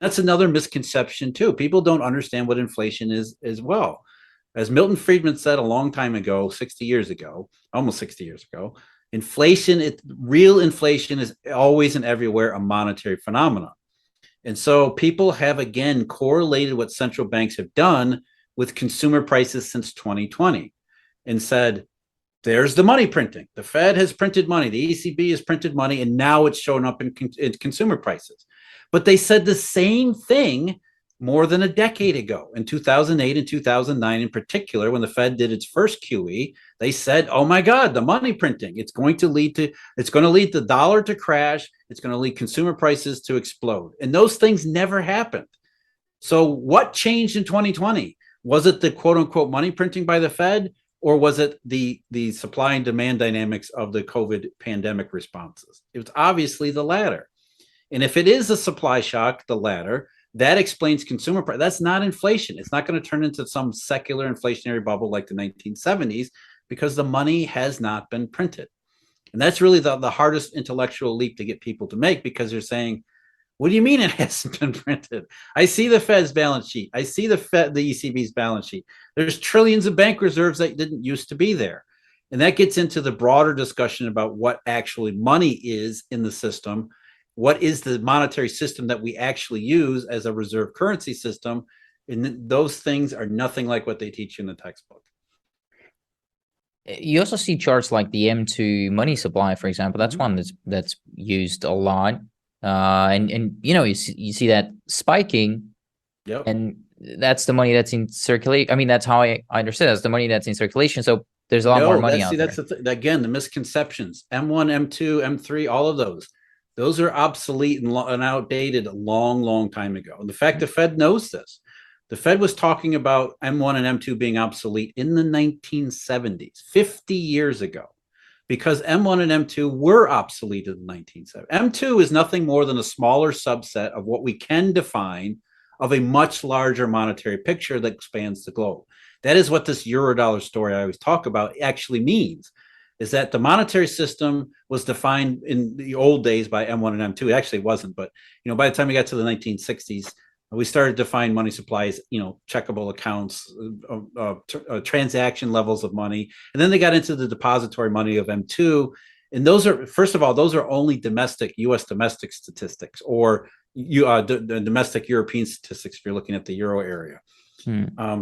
That's another misconception too. People don't understand what inflation is as well. As Milton Friedman said a long time ago, 60 years ago, almost 60 years ago, real inflation is always and everywhere a monetary phenomenon. And so people have again correlated what central banks have done with consumer prices since 2020 and said, there's the money printing. The Fed has printed money. The ECB has printed money, and now it's showing up in consumer prices. But they said the same thing more than a decade ago. In 2008 and 2009 in particular, when the Fed did its first QE, they said, oh my God, the money printing, it's going to lead the dollar to crash. It's going to lead consumer prices to explode. And those things never happened. So what changed in 2020? Was it the quote unquote money printing by the Fed? Or was it the supply and demand dynamics of the COVID pandemic responses? It was obviously the latter. And if it is a supply shock, the latter, that explains consumer price. That's not inflation. It's not going to turn into some secular inflationary bubble like the 1970s because the money has not been printed. And that's really the hardest intellectual leap to get people to make, because they're saying, what do you mean it hasn't been printed? I see the Fed's balance sheet. I see the ECB's balance sheet. There's trillions of bank reserves that didn't used to be there. And that gets into the broader discussion about what actually money is in the system. What is the monetary system that we actually use as a reserve currency system? And those things are nothing like what they teach you in the textbook. You also see charts like the M2 money supply, for example. That's one that's used a lot. And you see that spiking, yep. And that's the money that's in circulation. I mean, that's how I understand it. That's the money that's in circulation. So there's a lot more money out there. That's again, the misconceptions. M1, M2, M3, all of those are obsolete and outdated a long, long time ago. And the fact the Fed knows this. The Fed was talking about M1 and M2 being obsolete in the 1970s, 50 years ago, because M1 and M2 were obsolete in the 1970s. M2 is nothing more than a smaller subset of what we can define of a much larger monetary picture that spans the globe. That is what this Eurodollar story I always talk about actually means, is that the monetary system was defined in the old days by M1 and M2. It actually wasn't, but by the time we got to the 1960s, we started to define money supply as, checkable accounts, transaction levels of money. And then they got into the depository money of M2. And those are, first of all, those are only domestic, US domestic statistics, or the domestic European statistics if you're looking at the Euro area.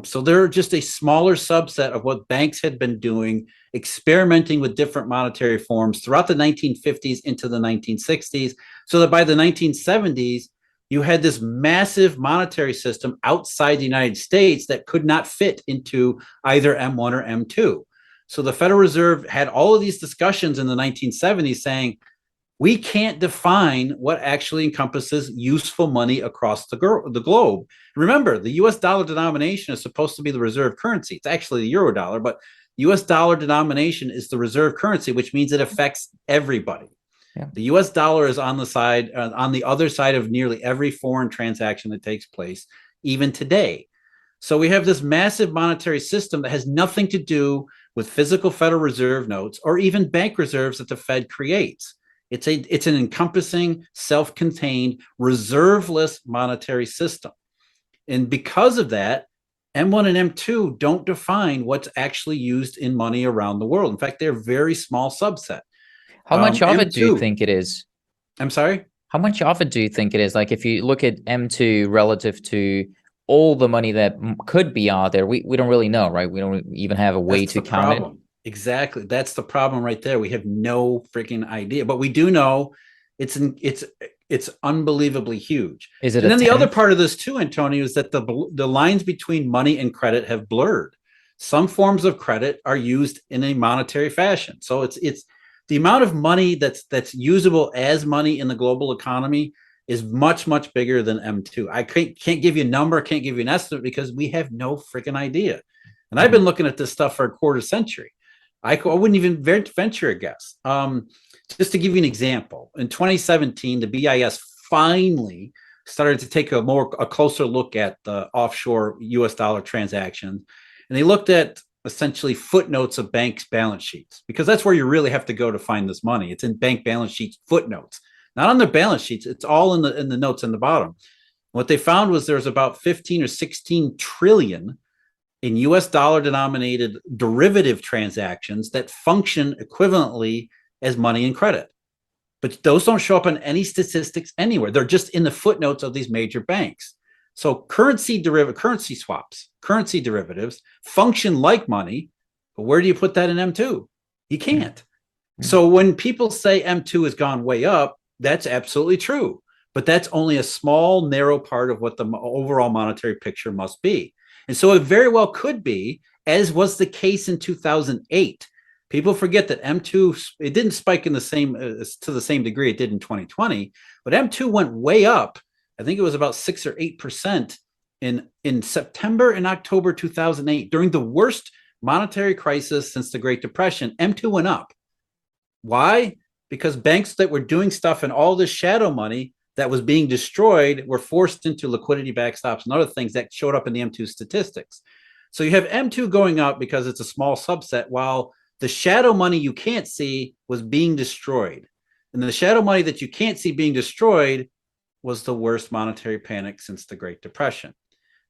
So they're just a smaller subset of what banks had been doing, experimenting with different monetary forms throughout the 1950s into the 1960s, so that by the 1970s, you had this massive monetary system outside the United States that could not fit into either M1 or M2. So the Federal Reserve had all of these discussions in the 1970s saying, we can't define what actually encompasses useful money across the globe. Remember, the US dollar denomination is supposed to be the reserve currency. It's actually the Eurodollar, but US dollar denomination is the reserve currency, which means it affects everybody. Yeah. The US dollar is on the other side of nearly every foreign transaction that takes place, even today. So we have this massive monetary system that has nothing to do with physical Federal Reserve notes or even bank reserves that the Fed creates. It's an encompassing, self-contained, reserveless monetary system. And because of that, M1 and M2 don't define what's actually used in money around the world. In fact, they're a very small subset. How much of it do you think it is? I'm sorry? How much of it do you think it is? Like if you look at M2 relative to all the money that could be out there, we don't really know, right? We don't even have a way to count it. Exactly. That's the problem right there. We have no freaking idea, but we do know it's unbelievably huge. Is it? And then the other part of this too, Antonio, is that the lines between money and credit have blurred. Some forms of credit are used in a monetary fashion. So it's the amount of money that's usable as money in the global economy is much, much bigger than M2. I can't give you a number, can't give you an estimate because we have no freaking idea. And I've been looking at this stuff for a quarter century. I wouldn't even venture a guess. Just to give you an example, in 2017, the BIS finally started to take a closer look at the offshore US dollar transactions. And they looked at essentially footnotes of banks' balance sheets, because that's where you really have to go to find this money. It's in bank balance sheets footnotes, not on their balance sheets. It's all in the notes in the bottom. What they found was there's about 15 or 16 trillion in US dollar denominated derivative transactions that function equivalently as money and credit. But those don't show up in any statistics anywhere. They're just in the footnotes of these major banks. So currency swaps, currency derivatives function like money, but where do you put that in M2? You can't. Mm-hmm. So when people say M2 has gone way up, that's absolutely true. But that's only a small, narrow part of what the overall monetary picture must be. And so it very well could be, as was the case in 2008. People forget that M2, it didn't spike in the same to the same degree it did in 2020, but M2 went way up. I think it was about 6 or 8% in September and October 2008. During the worst monetary crisis since the Great Depression, M2 went up. Why? Because banks that were doing stuff and all this shadow money that was being destroyed were forced into liquidity backstops and other things that showed up in the M2 statistics. So you have M2 going up because it's a small subset, while the shadow money you can't see was being destroyed. And the shadow money that you can't see being destroyed was the worst monetary panic since the Great Depression.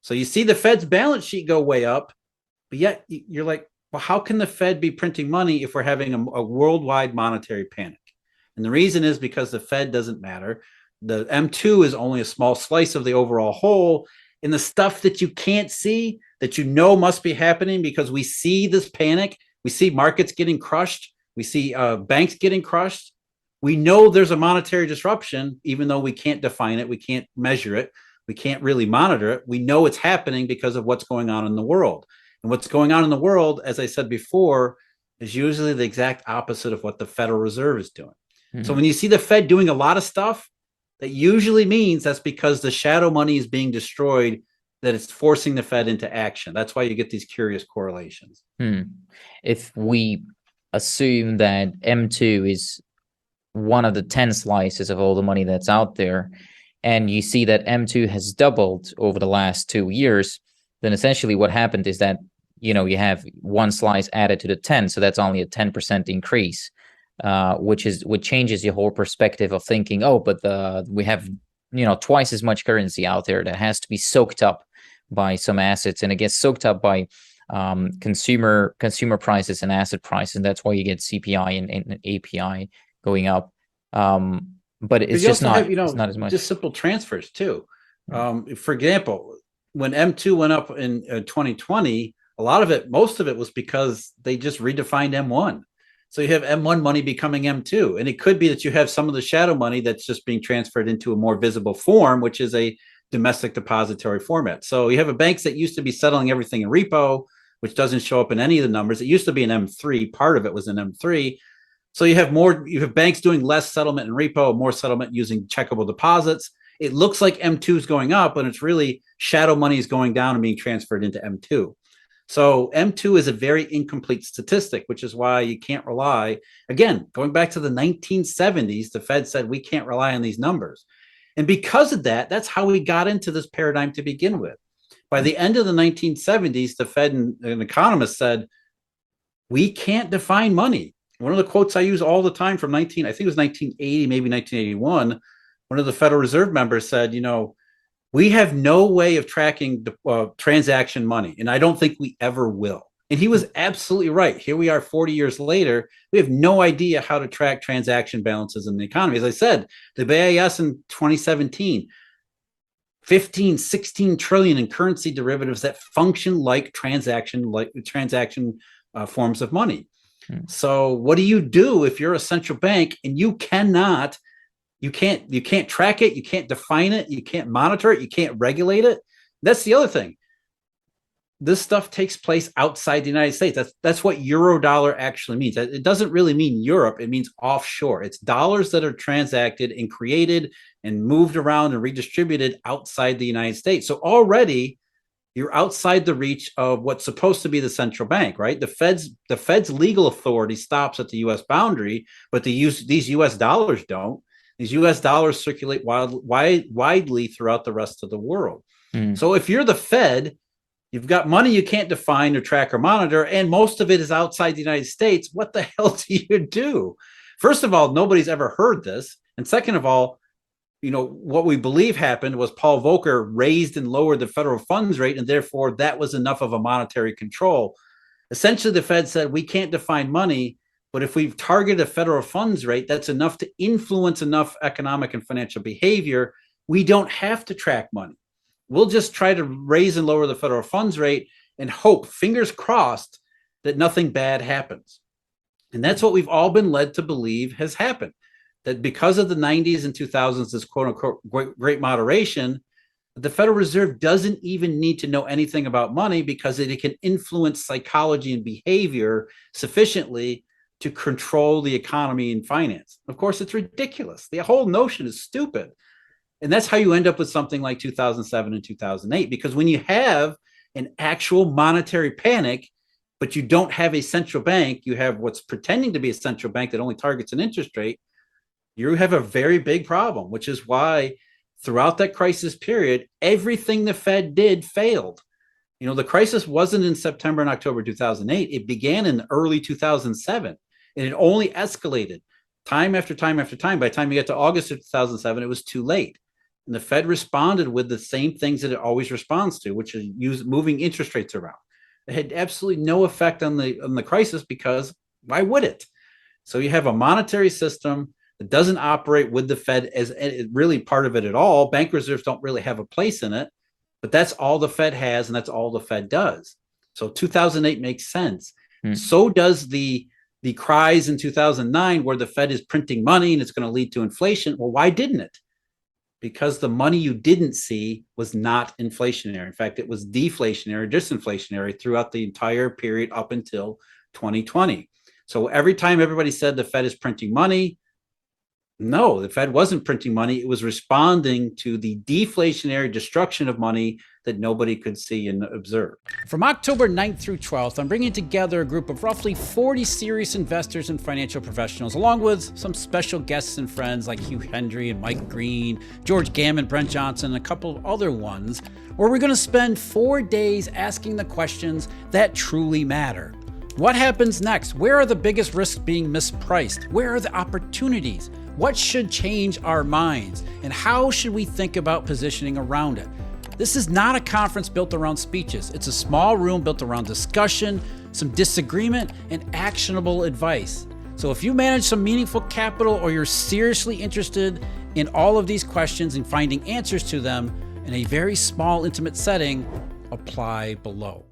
So you see the Fed's balance sheet go way up, but yet you're like, well, how can the Fed be printing money if we're having a worldwide monetary panic? And the reason is because the Fed doesn't matter. The M2 is only a small slice of the overall whole. And the stuff that you can't see, that you know must be happening because we see this panic, we see markets getting crushed, we see banks getting crushed. We know there's a monetary disruption, even though we can't define it, we can't measure it, we can't really monitor it. We know it's happening because of what's going on in the world. And what's going on in the world, as I said before, is usually the exact opposite of what the Federal Reserve is doing. Mm-hmm. So when you see the Fed doing a lot of stuff, that usually means that's because the shadow money is being destroyed, that it's forcing the Fed into action. That's why you get these curious correlations. If we assume that M2 is one of the 10 slices of all the money that's out there, and you see that M2 has doubled over the last 2 years, then essentially what happened is that, you have one slice added to the 10, so that's only a 10% increase, which changes your whole perspective of thinking, oh, but we have, twice as much currency out there that has to be soaked up by some assets, and it gets soaked up by consumer prices and asset prices, and that's why you get CPI and API going up. But it's just not, it's not as much. Just simple transfers too. For example, when M2 went up in 2020, most of it was because they just redefined M1. So you have M1 money becoming M2. And it could be that you have some of the shadow money that's just being transferred into a more visible form, which is a domestic depository format. So you have banks that used to be settling everything in repo, which doesn't show up in any of the numbers. It used to be an M3. Part of it was an M3. So you have banks doing less settlement in repo, more settlement using checkable deposits. It looks like M2 is going up, but it's really shadow money is going down and being transferred into M2. So M2 is a very incomplete statistic, which is why you can't rely. Again, going back to the 1970s, the Fed said we can't rely on these numbers. And because of that, that's how we got into this paradigm to begin with. By the end of the 1970s, the Fed and economists said, we can't define money. One of the quotes I use all the time from I think it was 1980, maybe 1981, one of the Federal Reserve members said, we have no way of tracking transaction money, and I don't think we ever will. And he was absolutely right. Here we are 40 years later. We have no idea how to track transaction balances in the economy. As I said, the BIS in 2017, 15, 16 trillion in currency derivatives that function like transaction forms of money. So what do you do if you're a central bank and you can't track it, you can't define it, you can't monitor it, you can't regulate it? That's the other thing. This stuff takes place outside the United States. That's what Eurodollar actually means. It doesn't really mean Europe. It means offshore. It's dollars that are transacted and created and moved around and redistributed outside the United States. So already you're outside the reach of what's supposed to be the central bank, right? The Fed's legal authority stops at the U.S. boundary, but these U.S. dollars don't. These U.S. dollars circulate widely throughout the rest of the world. So if you're the Fed, you've got money you can't define or track or monitor, and most of it is outside the United States. What the hell do you do? First of all, nobody's ever heard this. And second of all, what we believe happened was Paul Volcker raised and lowered the federal funds rate, and therefore that was enough of a monetary control. Essentially, the Fed said we can't define money, but if we target a federal funds rate, that's enough to influence enough economic and financial behavior. We don't have to track money. We'll just try to raise and lower the federal funds rate and hope, fingers crossed, that nothing bad happens. And that's what we've all been led to believe has happened. That because of the 90s and 2000s, this quote unquote great moderation, the Federal Reserve doesn't even need to know anything about money because it can influence psychology and behavior sufficiently to control the economy and finance. Of course, it's ridiculous. The whole notion is stupid. And that's how you end up with something like 2007 and 2008, because when you have an actual monetary panic, but you don't have a central bank, you have what's pretending to be a central bank that only targets an interest rate, you have a very big problem, which is why throughout that crisis period, everything the Fed did failed. The crisis wasn't in September and October 2008. It began in early 2007, and it only escalated time after time after time. By the time you get to August of 2007, it was too late. And the Fed responded with the same things that it always responds to, which is moving interest rates around. It had absolutely no effect on the crisis, because why would it? So you have a monetary system that doesn't operate with the Fed as really part of it at all. Bank reserves don't really have a place in it, but that's all the Fed has, and that's all the Fed does. So 2008 makes sense. So does the cries in 2009 where the Fed is printing money and it's going to lead to inflation. Well, why didn't it? Because the money you didn't see was not inflationary. In fact, it was deflationary, disinflationary throughout the entire period up until 2020. So every time everybody said the Fed is printing money, no, the Fed wasn't printing money. It was responding to the deflationary destruction of money that nobody could see and observe. From October 9th through 12th, I'm bringing together a group of roughly 40 serious investors and financial professionals, along with some special guests and friends like Hugh Hendry and Mike Green, George Gammon, Brent Johnson, and a couple of other ones, where we're going to spend 4 days asking the questions that truly matter. What happens next? Where are the biggest risks being mispriced? Where are the opportunities? What should change our minds? And how should we think about positioning around it? This is not a conference built around speeches. It's a small room built around discussion, some disagreement, and actionable advice. So if you manage some meaningful capital, or you're seriously interested in all of these questions and finding answers to them in a very small, intimate setting, apply below.